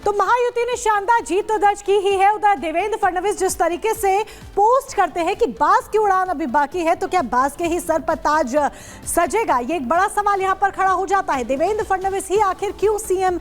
तो महायुति ने शानदार जीत तो दर्ज की ही है। उधर देवेंद्र फडणवीस जिस तरीके से पोस्ट करते हैं कि बास की उड़ान अभी बाकी है, तो क्या बास के ही सर पर ताज सजेगा? ये एक बड़ा सवाल यहां पर खड़ा हो जाता है। देवेंद्र फडणवीस ही आखिर क्यों सीएम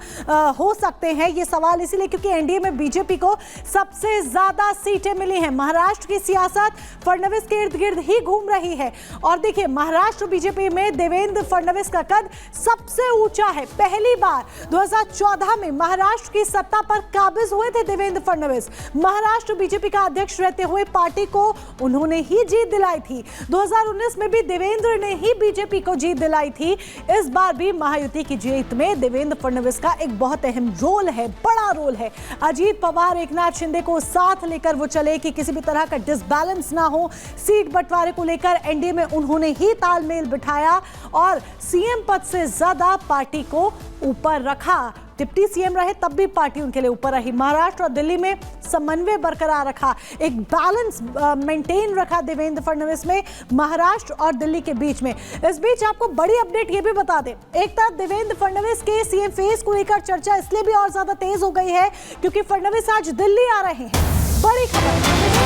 हो सकते हैं? ये सवाल इसीलिए क्योंकि एनडीए में बीजेपी को सबसे ज्यादा सीटें मिली हैं। महाराष्ट्र की सियासत फडणवीस के इर्द गिर्द ही घूम रही है। और देखिए, महाराष्ट्र बीजेपी में देवेंद्र फडणवीस का कद सबसे ऊंचा है। पहली बार 2014 में महाराष्ट्र की सत्ता पर काबिज हुए थे देवेंद्र फडणवीस। महाराष्ट्र बीजेपी का अध्यक्ष रहते हुए पार्टी को उन्होंने ही जीत दिलाई थी। 2019 में भी देवेंद्र ने ही बीजेपी को जीत दिलाई थी। इस बार भी महायुति की जीत में देवेंद्र फडणवीस का एक बहुत अहम रोल है, बड़ा रोल है। अजीत पवार, एकनाथ शिंदे को साथ लेकर वो चले कि किसी भी तरह का डिसबैलेंस ना हो। सीट बंटवारे को लेकर एनडीए में उन्होंने ही तालमेल बिठाया और सीएम पद से ज्यादा पार्टी को ऊपर रखा। डिप्टी सीएम रहे तब भी पार्टी उनके लिए ऊपर रही। महाराष्ट्र और दिल्ली में समन्वय बरकरार रखा, एक बैलेंस मेंटेन रखा देवेंद्र फडणवीस में महाराष्ट्र और दिल्ली के बीच में। इस बीच आपको बड़ी अपडेट ये भी बता दें, एक तरफ देवेंद्र फडणवीस के सीएम फेस को लेकर चर्चा इसलिए भी और ज्यादा तेज हो गई है क्योंकि फडणवीस आज दिल्ली आ रहे हैं। बड़ी खबर,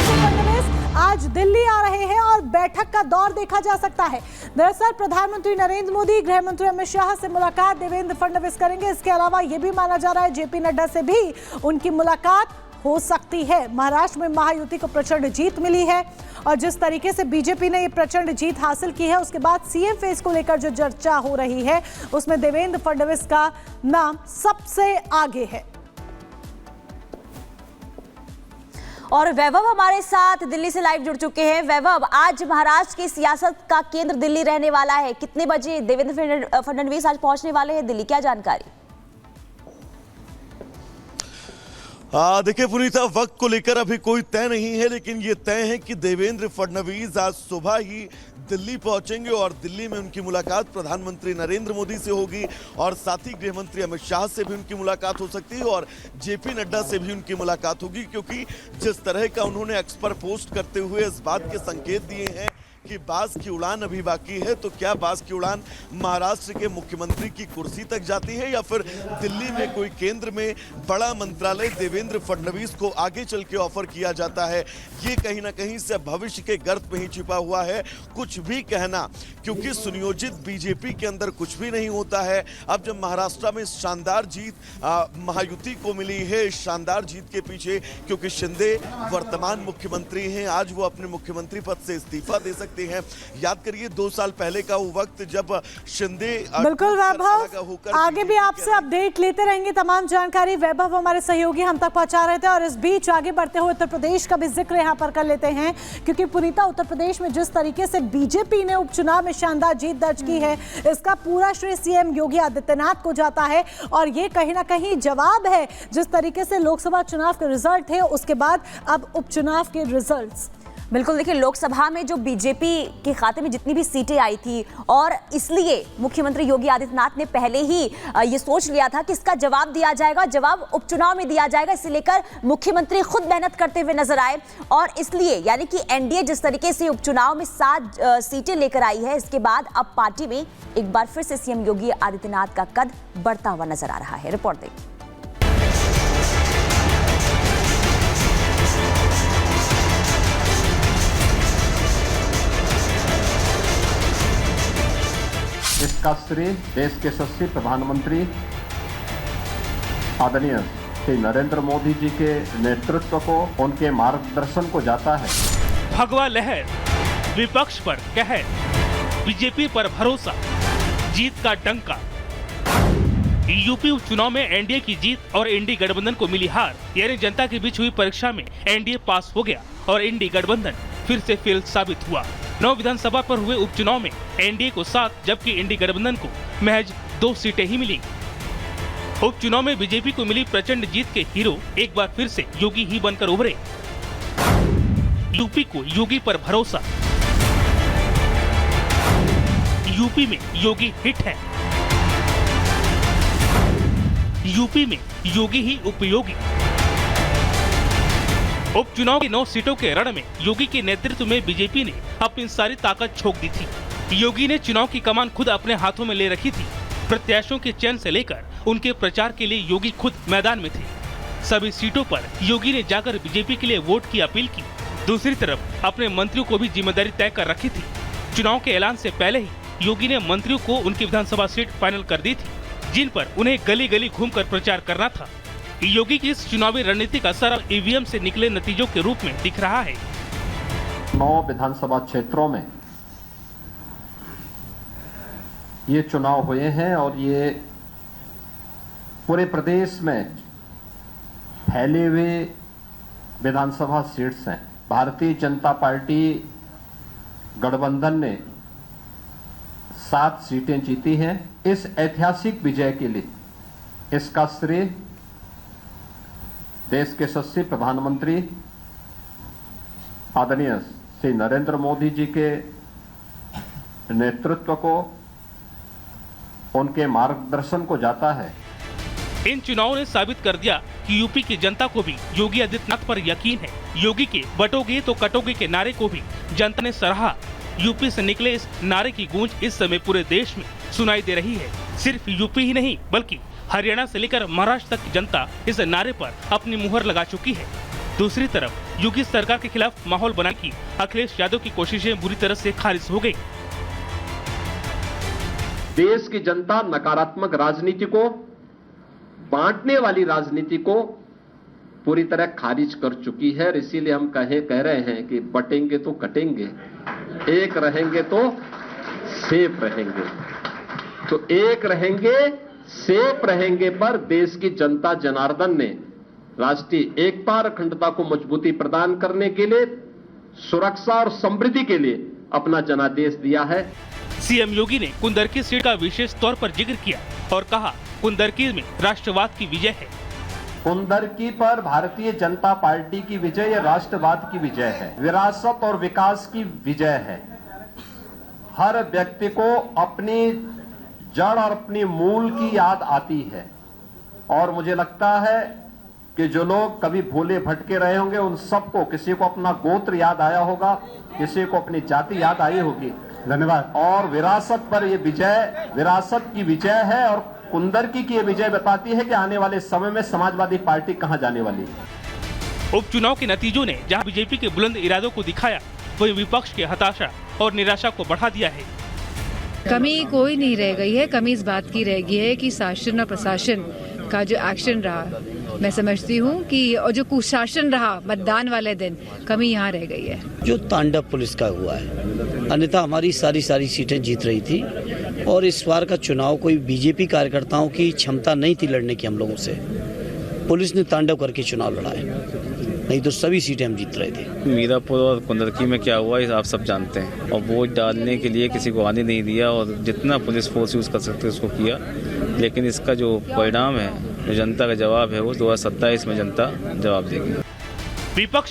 फडणवीस आज दिल्ली आ रहे हैं और बैठक का दौर देखा जा सकता है। दरअसल प्रधानमंत्री नरेंद्र मोदी, गृह मंत्री अमित शाह से मुलाकात देवेंद्र फडणवीस करेंगे। इसके अलावा यह भी माना जा रहा है जेपी नड्डा से भी उनकी मुलाकात हो सकती है। महाराष्ट्र में महायुति को प्रचंड जीत मिली है और जिस तरीके से बीजेपी ने ये प्रचंड जीत हासिल की है, उसके बाद सीएम फेस को लेकर जो चर्चा हो रही है उसमें देवेंद्र फडणवीस का नाम सबसे आगे है। और वैभव हमारे साथ दिल्ली से लाइव जुड़ चुके हैं। वैभव, आज महाराष्ट्र की सियासत का केंद्र दिल्ली रहने वाला है। कितने बजे देवेंद्र फडणवीस आज पहुंचने वाले हैं दिल्ली, क्या जानकारी? देखिए पुनीता, वक्त को लेकर अभी कोई तय नहीं है, लेकिन ये तय है कि देवेंद्र फडणवीस आज सुबह ही दिल्ली पहुंचेंगे और दिल्ली में उनकी मुलाकात प्रधानमंत्री नरेंद्र मोदी से होगी और साथ ही गृह मंत्री अमित शाह से भी उनकी मुलाकात हो सकती है और जेपी नड्डा से भी उनकी मुलाकात होगी, क्योंकि जिस तरह का उन्होंने एक्स पर पोस्ट करते हुए इस बात के संकेत दिए हैं कि बास की उड़ान अभी बाकी है, तो क्या बास की उड़ान महाराष्ट्र के मुख्यमंत्री की कुर्सी तक जाती है या फिर दिल्ली में कोई केंद्र में बड़ा मंत्रालय देवेंद्र फडणवीस को आगे चल के ऑफर किया जाता है? ये कहीं ना कहीं से भविष्य के गर्त में ही छिपा हुआ है, कुछ भी कहना, क्योंकि सुनियोजित बीजेपी के अंदर कुछ भी नहीं होता है। अब जब महाराष्ट्र में शानदार जीत महायुति को मिली है, शानदार जीत के पीछे क्योंकि शिंदे वर्तमान मुख्यमंत्री हैं, आज वो अपने मुख्यमंत्री पद से इस्तीफा दे सकते हैं। याद करिए 2 साल पहले का वो वक्त जब शिंदे बिल्कुल वैभव, आगे भी आपसे अपडेट लेते रहेंगे। तमाम जानकारी वैभव हमारे सहयोगी हम तक पहुंचा रहे थे। और इस बीच आगे बढ़ते हुए उत्तर प्रदेश का भी जिक्र यहां पर कर लेते हैं, क्योंकि पुनीता, उत्तर प्रदेश में जिस तरीके से बीजेपी ने उपचुनाव में शानदार जीत दर्ज की है, इसका पूरा श्रेय सीएम योगी आदित्यनाथ को जाता है। और ये कहीं ना कहीं जवाब है जिस तरीके से लोकसभा चुनाव के रिजल्ट थे, उसके बाद अब उपचुनाव के रिजल्ट्स। बिल्कुल, देखिए लोकसभा में जो बीजेपी के खाते में जितनी भी सीटें आई थी और इसलिए मुख्यमंत्री योगी आदित्यनाथ ने पहले ही ये सोच लिया था कि इसका जवाब दिया जाएगा, जवाब उपचुनाव में दिया जाएगा। इसे लेकर मुख्यमंत्री खुद मेहनत करते हुए नजर आए और इसलिए यानी कि एनडीए जिस तरीके से उपचुनाव में 7 सीटें लेकर आई है, इसके बाद अब पार्टी में एक बार फिर से सीएम योगी आदित्यनाथ का कद बढ़ता हुआ नजर आ रहा है। रिपोर्ट देखिए। इसका श्रेय देश के यशस्वी प्रधानमंत्री आदरणीय श्री नरेंद्र मोदी जी के नेतृत्व को, उनके मार्गदर्शन को जाता है। भगवा लहर, विपक्ष पर कहर, बीजेपी पर भरोसा, जीत का डंका। यूपी उपचुनाव में एनडीए की जीत और इंडी गठबंधन को मिली हार, यानी जनता के बीच हुई परीक्षा में एनडीए पास हो गया और इंडी गठबंधन फिर से फेल साबित हुआ। 9 विधानसभा पर हुए उपचुनाव में एनडीए को 7 जबकि इंडी गठबंधन को महज 2 सीटें ही मिली। उपचुनाव में बीजेपी को मिली प्रचंड जीत के हीरो एक बार फिर से योगी ही बनकर उभरे। यूपी को योगी पर भरोसा, यूपी में योगी हिट है, यूपी में योगी ही उपयोगी। उपचुनाव की 9 सीटों के रण में योगी के नेतृत्व में बीजेपी ने अपनी सारी ताकत झोंक दी थी। योगी ने चुनाव की कमान खुद अपने हाथों में ले रखी थी। प्रत्याशियों के चयन से लेकर उनके प्रचार के लिए योगी खुद मैदान में थे सभी सीटों पर योगी ने जाकर बीजेपी के लिए वोट की अपील की। दूसरी तरफ अपने मंत्रियों को भी जिम्मेदारी तय कर रखी थी। चुनाव के ऐलान से पहले ही योगी ने मंत्रियों को उनकी विधानसभा सीट फाइनल कर दी थी, जिन पर उन्हें गली गली घूमकर प्रचार करना था। योगी की इस चुनावी रणनीति का असर ईवीएम से निकले नतीजों के रूप में दिख रहा है। 9 विधानसभा क्षेत्रों में ये चुनाव हुए हैं और ये पूरे प्रदेश में फैले हुए विधानसभा सीट्स हैं। भारतीय जनता पार्टी गठबंधन ने 7 सीटें जीती हैं। इस ऐतिहासिक विजय के लिए इसका श्रेय देश के यशस्वी प्रधानमंत्री आदरणीय श्री नरेंद्र मोदी जी के नेतृत्व को, उनके मार्गदर्शन को जाता है। इन चुनावों ने साबित कर दिया कि यूपी की जनता को भी योगी आदित्यनाथ पर यकीन है। योगी के बटोगे तो कटोगे के नारे को भी जनता ने सराहा। यूपी से निकले इस नारे की गूंज इस समय पूरे देश में सुनाई दे रही है। सिर्फ यूपी ही नहीं बल्कि हरियाणा से लेकर महाराष्ट्र तक की जनता इस नारे पर अपनी मुहर लगा चुकी है। दूसरी तरफ योगी सरकार के खिलाफ माहौल बनाने की अखिलेश यादव की कोशिशें बुरी तरह से खारिज हो गई। देश की जनता नकारात्मक राजनीति को, बांटने वाली राजनीति को पूरी तरह खारिज कर चुकी है। इसीलिए हम कह रहे हैं कि बटेंगे तो कटेंगे, एक रहेंगे तो सेफ रहेंगे। तो एक रहेंगे सेफ रहेंगे पर देश की जनता जनार्दन ने राष्ट्रीय एकता और अखंडता को मजबूती प्रदान करने के लिए, सुरक्षा और समृद्धि के लिए अपना जनादेश दिया है। सीएम योगी ने कुंदरकी सीट का विशेष तौर पर जिक्र किया और कहा कुंदरकी में राष्ट्रवाद की विजय है। कुंदरकी पर भारतीय जनता पार्टी की विजय या राष्ट्रवाद की विजय है, विरासत और विकास की विजय है। हर व्यक्ति को अपनी जड़ और अपनी मूल की याद आती है और मुझे लगता है कि जो लोग कभी भूले भटके रहे होंगे उन सबको, किसी को अपना गोत्र याद आया होगा, किसी को अपनी जाति याद आई होगी। धन्यवाद। और विरासत पर ये विजय विरासत की विजय है और कुंदरकी की ये विजय बताती है कि आने वाले समय में समाजवादी पार्टी कहां जाने वाली है। उपचुनाव के नतीजों ने जहां बीजेपी के बुलंद इरादों को दिखाया, वहीं विपक्ष की हताशा और निराशा को बढ़ा दिया है। कमी कोई नहीं रह गई है। कमी इस बात की रह गई है कि शासन और प्रशासन का जो एक्शन रहा, मैं समझती हूँ कि और जो कुशासन रहा मतदान वाले दिन, कमी यहाँ रह गई है। जो तांडव पुलिस का हुआ है, अन्यथा हमारी सारी सीटें जीत रही थी और इस बार का चुनाव कोई बीजेपी कार्यकर्ताओं की क्षमता नहीं थी लड़ने की हम लोगों से। पुलिस ने तांडव करके चुनाव लड़ा है, नहीं तो सभी सीटें हम जीत रहे थे। मीरापुर और कुंदरकी में क्या हुआ आप सब जानते हैं और वोट डालने के लिए किसी को आने नहीं दिया और जितना पुलिस फोर्स यूज कर सकते उसको किया। लेकिन इसका जो परिणाम है, जो जनता का जवाब है, वो 2027 में जनता जवाब देगी। विपक्ष